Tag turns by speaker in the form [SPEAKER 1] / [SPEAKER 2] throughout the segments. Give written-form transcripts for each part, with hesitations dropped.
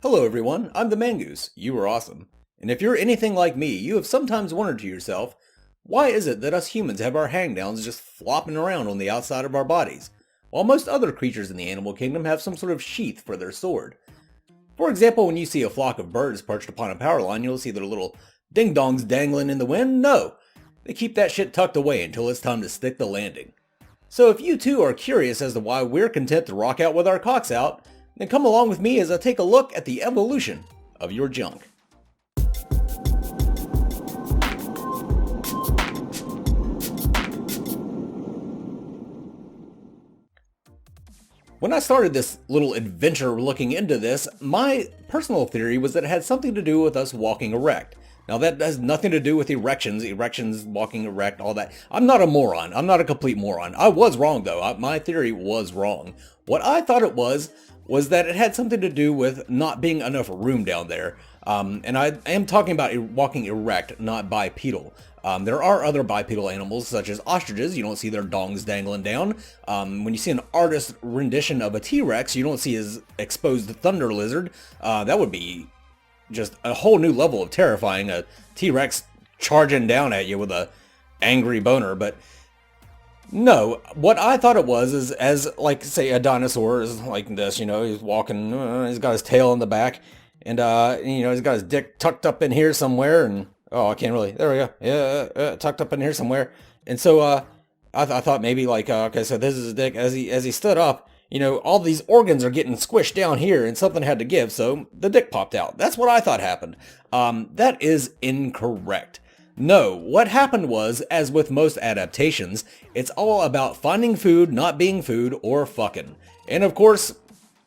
[SPEAKER 1] Hello everyone, I'm the Mangoose. You are awesome. And if you're anything like me, you have sometimes wondered to yourself, why is it that us humans have our hangdowns just flopping around on the outside of our bodies, while most other creatures in the animal kingdom have some sort of sheath for their sword? For example, when you see a flock of birds perched upon a power line, you'll see their little ding-dongs dangling in the wind. No, they keep that shit tucked away until it's time to stick the landing. So if you too are curious as to why we're content to rock out with our cocks out, then come along with me as I take a look at the evolution of your junk. When I started this little adventure looking into this, my personal theory was that it had something to do with us walking erect. Now that has nothing to do with erections, walking erect, all that. I'm not a moron. I'm not a complete moron. I was wrong though. My theory was wrong. What I thought it was that it had something to do with not being enough room down there. And I am talking about walking erect, not bipedal. There are other bipedal animals, such as ostriches. You don't see their dongs dangling down. When you see an artist rendition of a T-Rex, you don't see his exposed thunder lizard. That would be just a whole new level of terrifying. A T-Rex charging down at you with a angry boner. But no, what I thought it was is, as like say a dinosaur is like this, he's walking, he's got his tail in the back, and he's got his dick tucked up in here somewhere, and oh, I can't really, there we go, yeah, tucked up in here somewhere. And so I thought maybe like, okay, so this is his dick. As he stood up, all these organs are getting squished down here, and something had to give, so the dick popped out. That's what I thought happened. That is incorrect. No, what happened was, as with most adaptations, it's all about finding food, not being food, or fucking. And of course,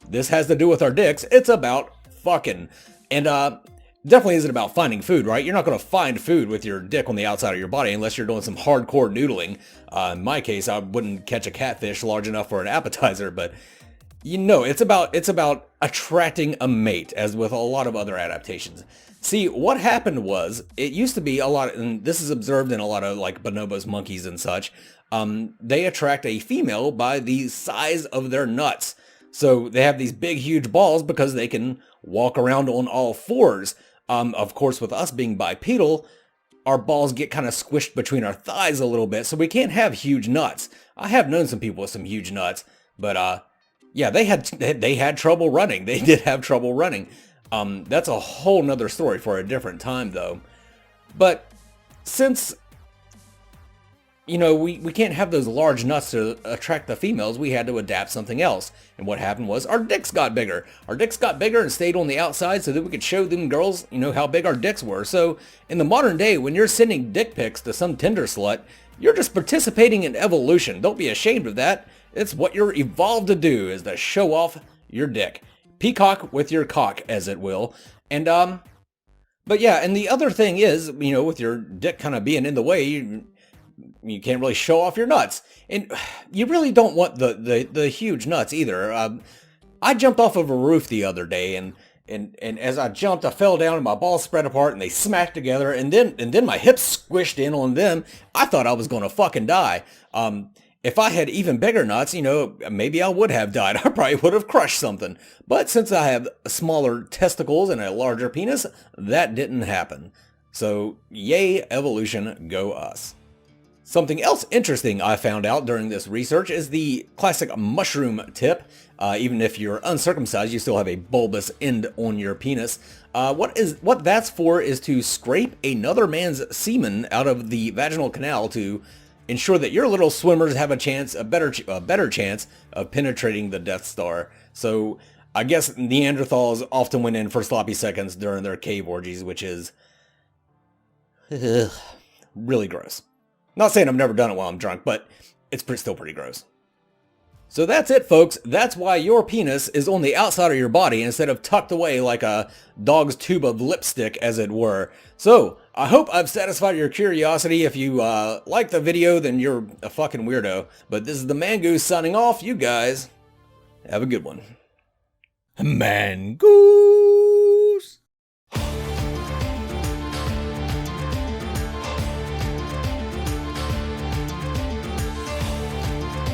[SPEAKER 1] this has to do with our dicks. It's about fucking. And definitely isn't about finding food, right? You're not going to find food with your dick on the outside of your body unless you're doing some hardcore noodling. In my case, I wouldn't catch a catfish large enough for an appetizer, but it's about attracting a mate, as with a lot of other adaptations. See, what happened was, it used to be a lot, and this is observed in a lot of like bonobos, monkeys, and such. They attract a female by the size of their nuts. So they have these big, huge balls because they can walk around on all fours. Of course, with us being bipedal, our balls get kind of squished between our thighs a little bit, so we can't have huge nuts. I have known some people with some huge nuts, but yeah, they had trouble running. They did have trouble running. That's a whole nother story for a different time though. But since, we can't have those large nuts to attract the females, we had to adapt something else. And what happened was our dicks got bigger. Our dicks got bigger and stayed on the outside so that we could show them girls, how big our dicks were. So in the modern day, when you're sending dick pics to some Tinder slut, you're just participating in evolution. Don't be ashamed of that. It's what you're evolved to do, is to show off your dick. Peacock with your cock, as it will. And but yeah, and the other thing is, with your dick kind of being in the way, you can't really show off your nuts, and you really don't want the huge nuts either. I jumped off of a roof the other day, and as I jumped, I fell down and my balls spread apart and they smacked together, and then my hips squished in on them. I thought I was gonna fucking die. If I had even bigger nuts, maybe I would have died. I probably would have crushed something. But since I have smaller testicles and a larger penis, that didn't happen. So yay, evolution, go us. Something else interesting I found out during this research is the classic mushroom tip. Even if you're uncircumcised, you still have a bulbous end on your penis. What that's for is to scrape another man's semen out of the vaginal canal to ensure that your little swimmers have a better chance of penetrating the Death Star. So I guess Neanderthals often went in for sloppy seconds during their cave orgies, which is really gross. Not saying I've never done it while I'm drunk, but it's still pretty gross. So that's it, folks. That's why your penis is on the outside of your body instead of tucked away like a dog's tube of lipstick, as it were. So I hope I've satisfied your curiosity. If you like the video, then you're a fucking weirdo. But this is the Mangoose signing off. You guys have a good one. Mangoose!